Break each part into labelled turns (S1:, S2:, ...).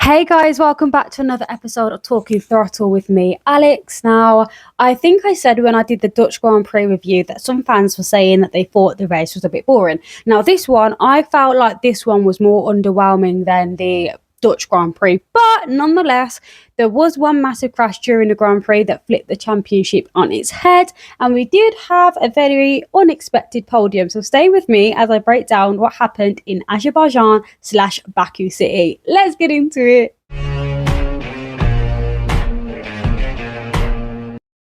S1: Hey guys, welcome back to another episode of Talking Throttle with me, Alex. Now, I think I said when I did the Dutch Grand Prix review that some fans were saying that they thought the race was a bit boring. Now, this one, I felt like this one was more underwhelming than the Dutch Grand Prix, but nonetheless, there was one massive crash during the Grand Prix that flipped the championship on its head, and we did have a very unexpected podium. So stay with me as I break down what happened in Azerbaijan/Baku City. Let's get into it.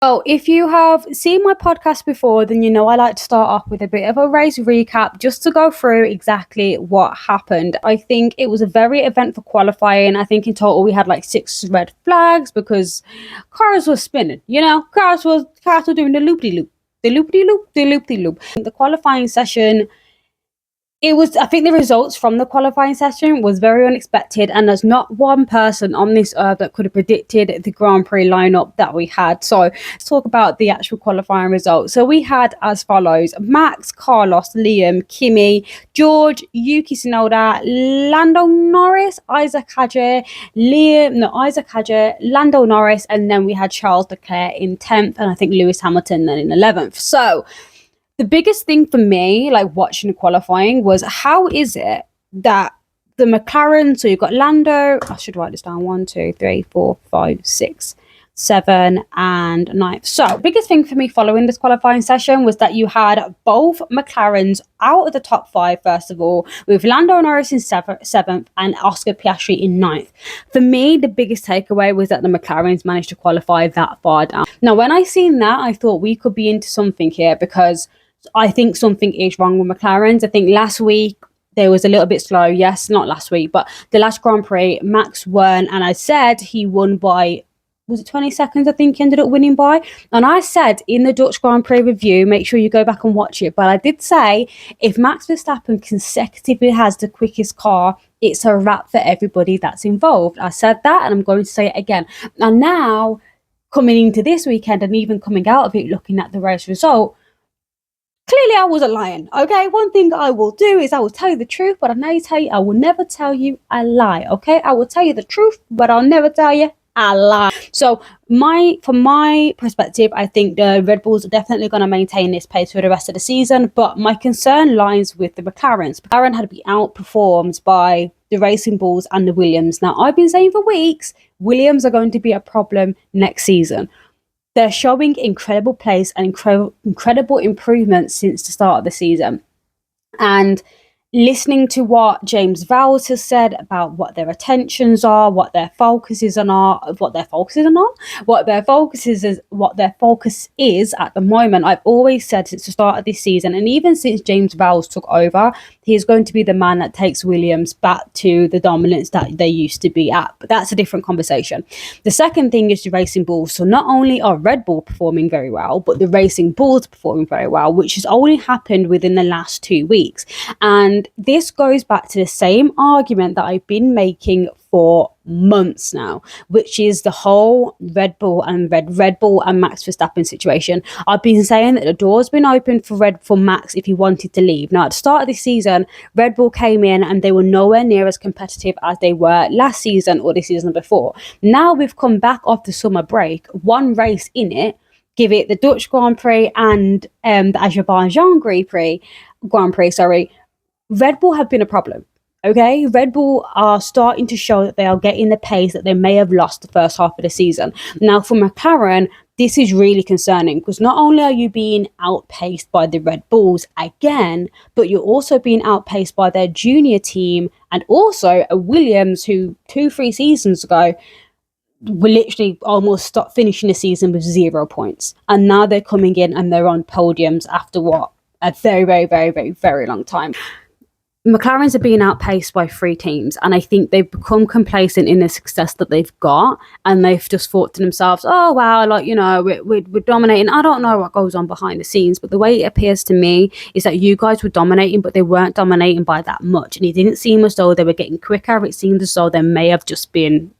S1: Oh, if you have seen my podcast before, then you know I like to start off with a bit of a race recap just to go through exactly what happened. I think it was a very eventful qualifying. I think in total we had like 6 red flags because cars were spinning, cars were doing the loop-de-loop. The qualifying session, I think the results from the qualifying session was very unexpected, and there's not one person on this earth that could have predicted the Grand Prix lineup that we had. So let's talk about the actual qualifying results. So we had as follows: Max, Carlos, Liam, Kimi, George, Yuki Tsunoda, Lando Norris, Isaac Hadjar, Lando Norris, and then we had Charles Leclerc in 10th, and I think Lewis Hamilton then in 11th. So the biggest thing for me, like watching the qualifying, was how is it that the McLaren, so you've got Lando, I should write this down, 1, 2, 3, 4, 5, 6, 7, and 9. So biggest thing for me following this qualifying session was that you had both McLarens out of the top 5, first of all, with Lando Norris in 7th and Oscar Piastri in 9th. For me, the biggest takeaway was that the McLarens managed to qualify that far down. Now, when I seen that, I thought we could be into something here, because I think something is wrong with McLaren's. I think last week they was a little bit slow. Yes, not last week, but the last Grand Prix, Max won, and I said he won by, was it 20 seconds? I think he ended up winning by. And I said in the Dutch Grand Prix review, make sure you go back and watch it, but I did say if Max Verstappen consecutively has the quickest car, it's a wrap for everybody that's involved. I said that, and I'm going to say it again. And now, coming into this weekend and even coming out of it, looking at the race result, clearly I wasn't lying, okay? One thing I will do is I will tell you the truth, but I will never tell you a lie, okay? I will tell you the truth, but I'll never tell you a lie. So from my perspective, I think the Red Bulls are definitely going to maintain this pace for the rest of the season, but my concern lies with the McLarens. McLaren had to be outperformed by the Racing Bulls and the Williams. Now, I've been saying for weeks, Williams are going to be a problem next season. They're showing incredible pace and incredible improvements since the start of the season. And listening to what James Vowles has said about what their attentions are, what their focus is at the moment, I've always said since the start of this season, and even since James Vowles took over, he's going to be the man that takes Williams back to the dominance that they used to be at. But that's a different conversation. The second thing is the Racing Bulls. So not only are Red Bull performing very well, but the Racing Bulls performing very well, which has only happened within the last 2 weeks. And this goes back to the same argument that I've been making for months now, which is the whole Red Bull and Max Verstappen situation. I've been saying that the door's been open for Max if he wanted to leave. Now, at the start of this season, Red Bull came in and they were nowhere near as competitive as they were last season or the season before. Now we've come back off the summer break, one race in it, give it the Dutch Grand Prix and the Azerbaijan Grand Prix, Red Bull have been a problem. Okay, Red Bull are starting to show that they are getting the pace that they may have lost the first half of the season. Now, for McLaren, this is really concerning, because not only are you being outpaced by the Red Bulls again, but you're also being outpaced by their junior team and also a Williams who 2-3 seasons ago were literally almost stopped finishing the season with 0 points. And now they're coming in and they're on podiums after what? A very, very, very, very, very long time. McLaren's are being outpaced by 3 teams, and I think they've become complacent in the success that they've got, and they've just thought to themselves, oh wow, we're dominating. I don't know what goes on behind the scenes, but the way it appears to me is that you guys were dominating, but they weren't dominating by that much, and it didn't seem as though they were getting quicker. It seemed as though they may have just been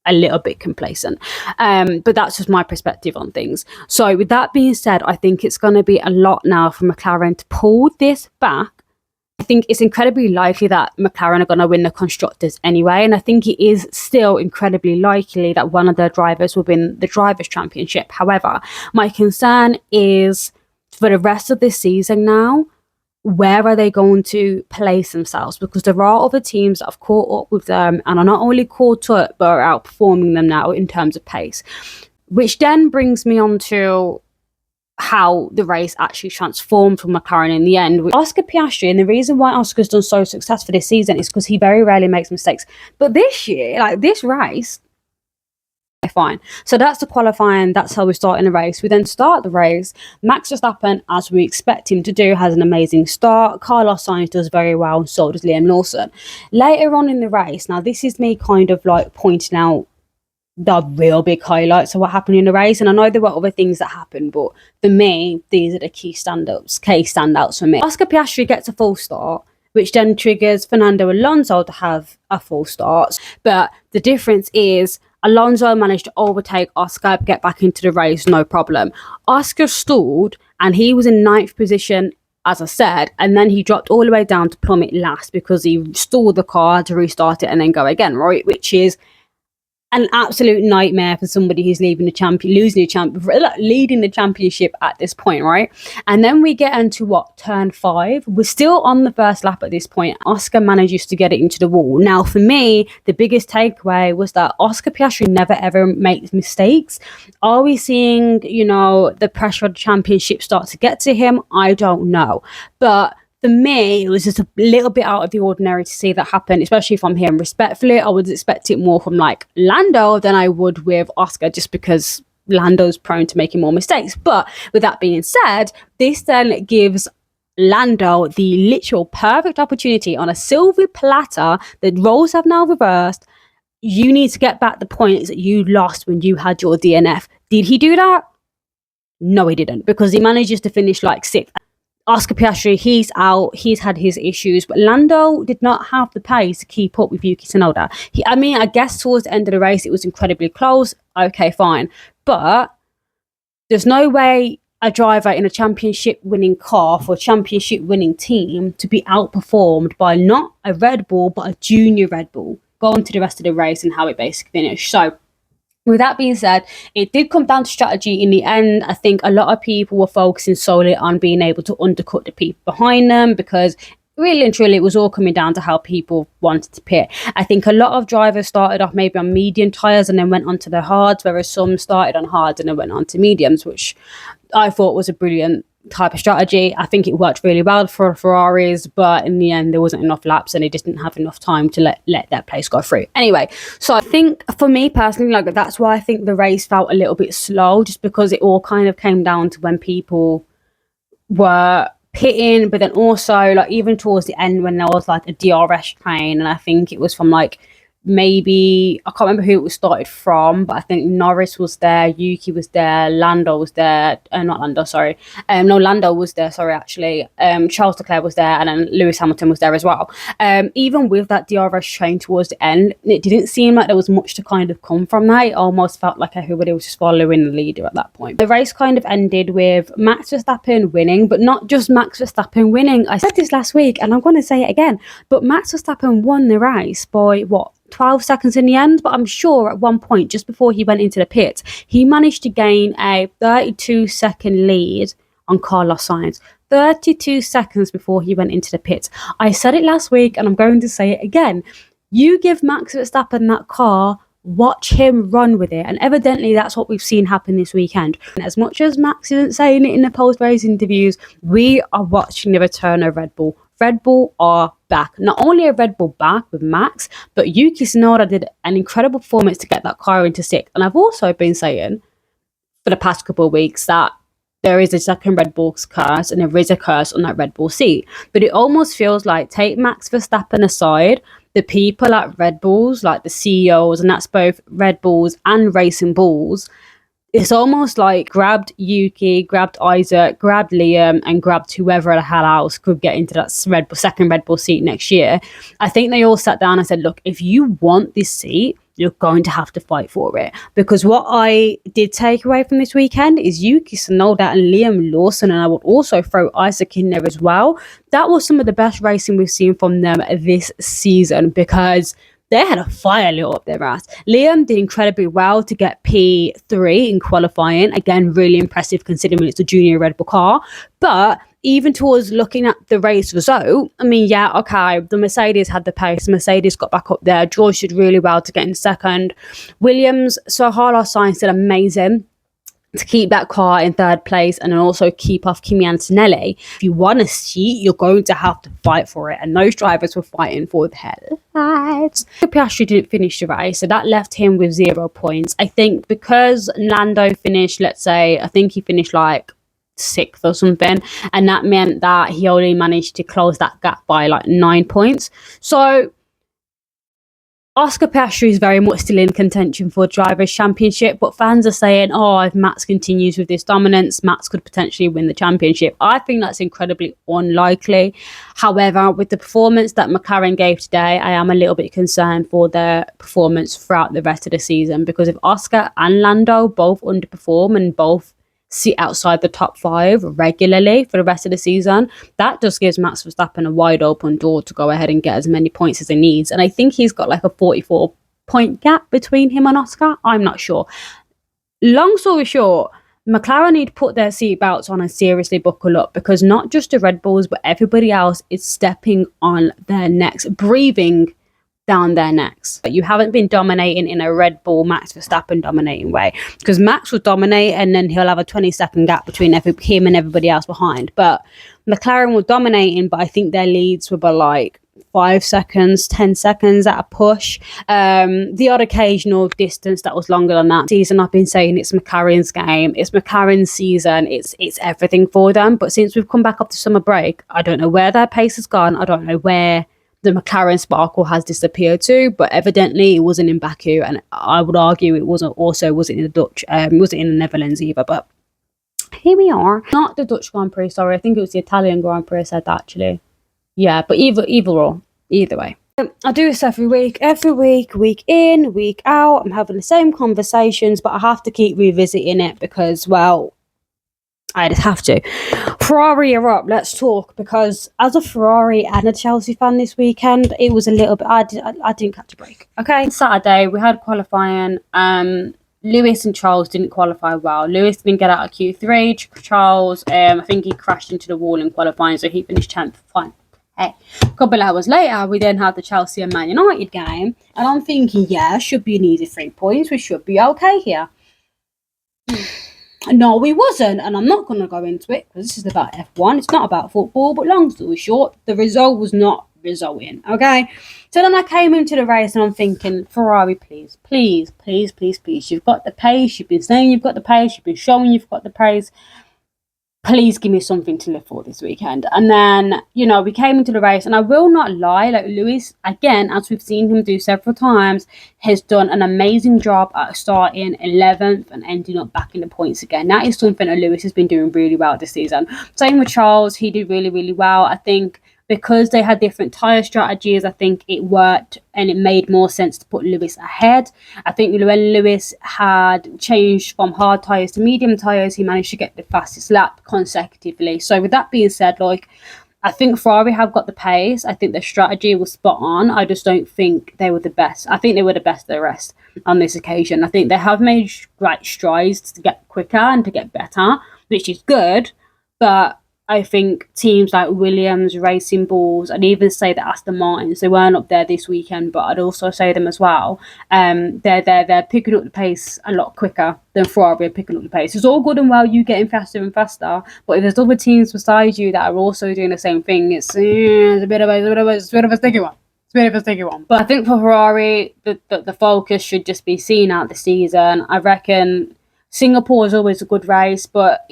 S1: a little bit complacent, but that's just my perspective on things. So with that being said, I think it's going to be a lot now for McLaren to pull this back I think it's incredibly likely that McLaren are going to win the Constructors anyway, and I think it is still incredibly likely that one of their drivers will win the Drivers' Championship. However, my concern is for the rest of this season now, where are they going to place themselves? Because there are other teams that have caught up with them and are not only caught up, but are outperforming them now in terms of pace. Which then brings me on to how the race actually transformed for McLaren in the end. With Oscar Piastri, and the reason why Oscar's done so successful this season is because he very rarely makes mistakes. But this year, like this race, fine. So that's the qualifying. That's how we start in the race. We then start the race. Max Verstappen, as we expect him to do, has an amazing start. Carlos Sainz does very well, and so does Liam Lawson. Later on in the race, now this is me kind of like pointing out the real big highlights of what happened in the race, and I know there were other things that happened, but for me, these are the key standouts for me. Oscar Piastri gets a full start, which then triggers Fernando Alonso to have a full start. But the difference is Alonso managed to overtake Oscar, get back into the race, no problem. Oscar stalled, and he was in 9th position, as I said, and then he dropped all the way down to plummet last because he stalled the car to restart it and then go again, right? Which is an absolute nightmare for somebody who's leading the championship at this point, right? And then we get into turn 5. We're still on the first lap at this point. Oscar manages to get it into the wall. Now, for me, the biggest takeaway was that Oscar Piastri never ever makes mistakes. Are we seeing, the pressure of the championship start to get to him? I don't know. But for me, it was just a little bit out of the ordinary to see that happen, especially if I'm hearing respectfully. I would expect it more from like Lando than I would with Oscar, just because Lando's prone to making more mistakes. But with that being said, this then gives Lando the literal perfect opportunity on a silver platter. The roles have now reversed. You need to get back the points that you lost when you had your DNF. Did he do that? No, he didn't, because he manages to finish like 6th. Oscar Piastri, he's out. He's had his issues, but Lando did not have the pace to keep up with Yuki Tsunoda. I guess towards the end of the race, it was incredibly close. Okay, fine. But there's no way a driver in a championship-winning car for a championship-winning team to be outperformed by not a Red Bull, but a junior Red Bull. Go on to the rest of the race and how it basically finished. So, with that being said, it did come down to strategy in the end. I think a lot of people were focusing solely on being able to undercut the people behind them, because really and truly it was all coming down to how people wanted to pit. I think a lot of drivers started off maybe on medium tyres and then went on to the hards, whereas some started on hards and then went on to mediums, which I thought was a brilliant type of strategy. I think it worked really well for Ferraris, but in the end there wasn't enough laps and they just didn't have enough time to let that place go through. Anyway, so I think for me personally, like that's why I think the race felt a little bit slow, just because it all kind of came down to when people were pitting, but then also like even towards the end when there was like a DRS train, and I think it was from like maybe, I can't remember who it was started from, but I think Norris was there, Yuki was there, Lando was there, Lando was there, actually. Charles Leclerc was there, and then Lewis Hamilton was there as well. Even with that DRS train towards the end, it didn't seem like there was much to kind of come from that. It almost felt like everybody was just following the leader at that point. The race kind of ended with Max Verstappen winning, but not just Max Verstappen winning. I said this last week, and I'm going to say it again, but Max Verstappen won the race by 12 seconds in the end, but I'm sure at one point just before he went into the pits, he managed to gain a 32-second lead on Carlos Sainz. 32 seconds before he went into the pits. I said it last week and I'm going to say it again. You give Max Verstappen that car, watch him run with it, and evidently that's what we've seen happen this weekend. And as much as Max isn't saying it in the post-race interviews, we are watching the return of Red Bull. Red Bull are back. Not only are Red Bull back with Max, but Yuki Tsunoda did an incredible performance to get that car into 6th. And I've also been saying for the past couple of weeks that there is a second Red Bull's curse and there is a curse on that Red Bull seat. But it almost feels like, take Max Verstappen aside, the people at Red Bulls, like the CEOs, and that's both Red Bulls and Racing Bulls, it's almost like grabbed Yuki, grabbed Isaac, grabbed Liam, and grabbed whoever the hell else could get into that second Red Bull seat next year. I think they all sat down and said, look, if you want this seat, you're going to have to fight for it. Because what I did take away from this weekend is Yuki Tsunoda and Liam Lawson, and I would also throw Isaac in there as well. That was some of the best racing we've seen from them this season, because they had a fire lit up their ass. Liam did incredibly well to get P3 in qualifying. Again, really impressive considering it's a junior Red Bull car. But even towards looking at the race result, I mean, yeah, okay, the Mercedes had the pace. The Mercedes got back up there. George did really well to get in second. Williams, so Carlos Sainz did amazing to keep that car in third place and then also keep off Kimi Antonelli. If you want a seat, you're going to have to fight for it. And those drivers were fighting for the headlights. Piastri didn't finish the race, so that left him with 0 points. I think because Lando finished, let's say, I think he finished like 6th or something, and that meant that he only managed to close that gap by like 9 points. So Oscar Piastri is very much still in contention for Drivers' Championship, but fans are saying, oh, if Max continues with this dominance, Max could potentially win the championship. I think that's incredibly unlikely. However, with the performance that McLaren gave today, I am a little bit concerned for their performance throughout the rest of the season, because if Oscar and Lando both underperform and both sit outside the top 5 regularly for the rest of the season, that just gives Max Verstappen a wide open door to go ahead and get as many points as he needs. And I think he's got like a 44 point gap between him and Oscar. I'm not sure. Long story short, McLaren need to put their seatbelts on and seriously buckle up, because not just the Red Bulls, but everybody else is stepping on their necks, breathing down their necks. But you haven't been dominating in a Red Bull Max Verstappen dominating way, because Max will dominate and then he'll have a 20-second gap between him and everybody else behind. But McLaren were dominating, but I think their leads were by like 5 seconds, 10 seconds at a push. The odd occasional distance that was longer than that. Season, I've been saying it's McLaren's game, it's McLaren's season, it's everything for them. But since we've come back up to summer break, I don't know where their pace has gone. I don't know where the McLaren sparkle has disappeared to, but evidently it wasn't in Baku, and I would argue it wasn't in the Dutch, wasn't in the Netherlands either. But here we are. Not the Dutch Grand Prix, sorry, I think it was the Italian Grand Prix I said that actually. Yeah, but either way. I do this every week, week in, week out. I'm having the same conversations, but I have to keep revisiting it because, well, I just have to. Ferrari are up. Let's talk, because as a Ferrari and a Chelsea fan this weekend, it was a little bit. I didn't catch a break. Okay, Saturday we had qualifying. Lewis and Charles didn't qualify well. Lewis didn't get out of Q3. Charles, I think he crashed into the wall in qualifying, so he finished 10th. Fine. Hey, a couple hours later, we then had the Chelsea and Man United game, and I'm thinking, yeah, should be an easy 3 points. We should be okay here. No, we wasn't, and I'm not going to go into it because this is about F1. It's not about football, but long story short, the result was not resulting, okay? So then I came into the race and I'm thinking, Ferrari, please. You've got the pace. You've been saying you've got the pace. You've been showing you've got the pace. Please give me something to live for this weekend. And then, we came into the race, and I will not lie, like Lewis, again, as we've seen him do several times, has done an amazing job at starting 11th and ending up back in the points again. That is something that Lewis has been doing really well this season. Same with Charles, he did really, really well. I think because they had different tyre strategies, I think it worked and it made more sense to put Lewis ahead. I think when Lewis had changed from hard tyres to medium tyres, he managed to get the fastest lap consecutively. So with that being said, I think Ferrari have got the pace. I think their strategy was spot on. I just don't think they were the best. I think they were the best of the rest on this occasion. I think they have made great strides to get quicker and to get better, which is good. But I think teams like Williams, Racing Bulls, I'd even say that Aston Martins, they weren't up there this weekend, but I'd also say them as well. They're picking up the pace a lot quicker than Ferrari are picking up the pace. It's all good and well you getting faster and faster, but if there's other teams beside you that are also doing the same thing, it's a bit of a sticky one. It's a bit of a sticky one. But I think for Ferrari, the focus should just be seeing out the season. I reckon Singapore is always a good race, but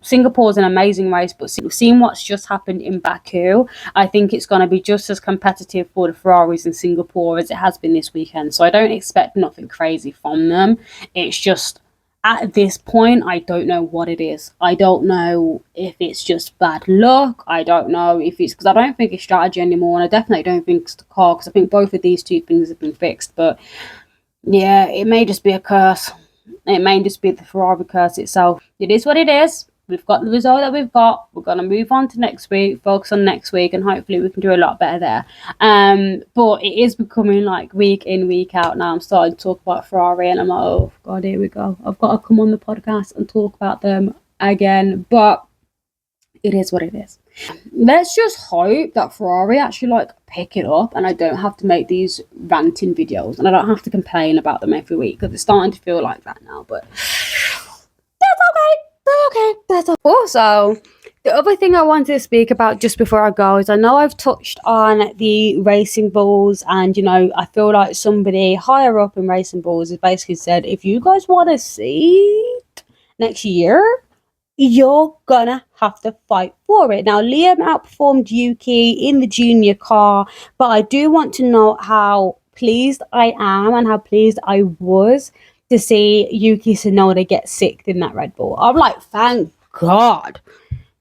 S1: Singapore's an amazing race, but seeing what's just happened in Baku, I think it's going to be just as competitive for the Ferraris in Singapore as it has been this weekend. So I don't expect nothing crazy from them. It's just at this point, I don't know what it is. I don't know if it's just bad luck. I don't know if it's because I don't think it's strategy anymore, and I definitely don't think it's the car, because I think both of these two things have been fixed. But yeah, it may just be a curse. It may just be the Ferrari curse itself. It is what it is. We've got the result that we've got. We're going to move on to next week, focus on next week, and hopefully we can do a lot better there. But it is becoming like week in, week out now. I'm starting to talk about Ferrari, and I'm like, oh, God, here we go. I've got to come on the podcast and talk about them again. But it is what it is. Let's just hope that Ferrari actually like pick it up, and I don't have to make these ranting videos, and I don't have to complain about them every week, because it's starting to feel like that now. But that's okay. That's okay. Also, the other thing I wanted to speak about just before I go is, I know I've touched on the Racing Bulls, and I feel like somebody higher up in Racing Bulls has basically said, if you guys want a seat next year, you're gonna have to fight for it. Now, Liam outperformed Yuki in the junior car, but I do want to know how pleased I am and how pleased I was to see Yuki Tsunoda get sixth in that Red Bull. I'm like, thank God.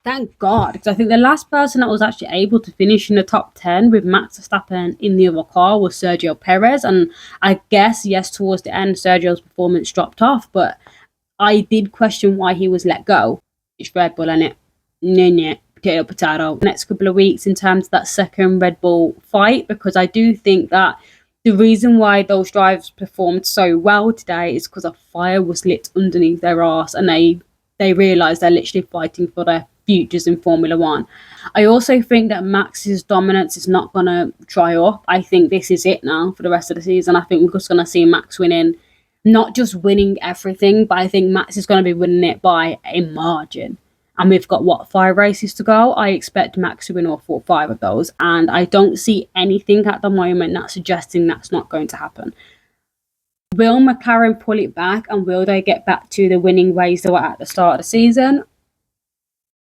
S1: Thank God. Because I think the last person that was actually able to finish in the top 10 with Max Verstappen in the other car was Sergio Perez. And I guess, yes, towards the end, Sergio's performance dropped off, but I did question why he was let go. It's Red Bull, innit? Nah, potato, potato. Next couple of weeks in terms of that second Red Bull fight, because I do think that the reason why those drivers performed so well today is because a fire was lit underneath their arse, and they realised they're literally fighting for their futures in Formula One. I also think that Max's dominance is not going to dry up. I think this is it now for the rest of the season. I think we're just going to see Max winning, not just winning everything, but I think Max is going to be winning it by a margin. And we've got, 5 races to go? I expect Max to win all 5 of those. And I don't see anything at the moment that's suggesting that's not going to happen. Will McLaren pull it back, and will they get back to the winning ways they were at the start of the season?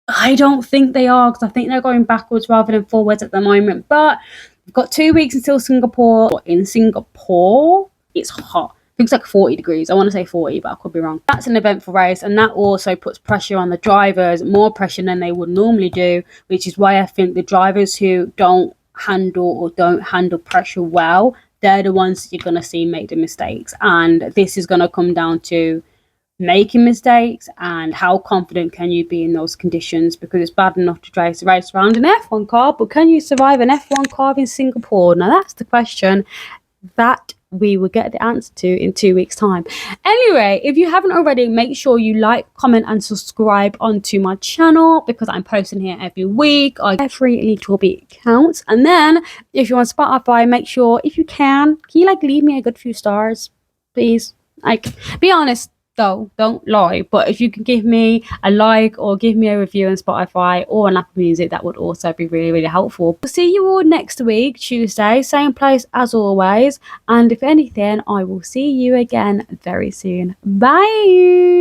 S1: I don't think they are, because I think they're going backwards rather than forwards at the moment. But we've got 2 weeks until Singapore. In Singapore, it's hot. I think it's like 40 degrees. I want to say 40, but I could be wrong. That's an eventful race, and that also puts pressure on the drivers, more pressure than they would normally do, which is why I think the drivers who don't handle pressure well, they're the ones that you're going to see make the mistakes. And this is going to come down to making mistakes and how confident can you be in those conditions, because it's bad enough to race around an F1 car, but can you survive an F1 car in Singapore? Now, that's the question that we will get the answer to in 2 weeks' time. Anyway, if you haven't already, make sure you like, comment, and subscribe onto my channel, because I'm posting here every week. Every little bit counts. And then, if you're on Spotify, make sure, if you can you leave me a good few stars, please? Be honest, though, don't lie, but if you can give me a like or give me a review on Spotify or on Apple Music, that would also be really, really helpful. We'll see you all next week, Tuesday, same place as always, and if anything, I will see you again very soon. Bye.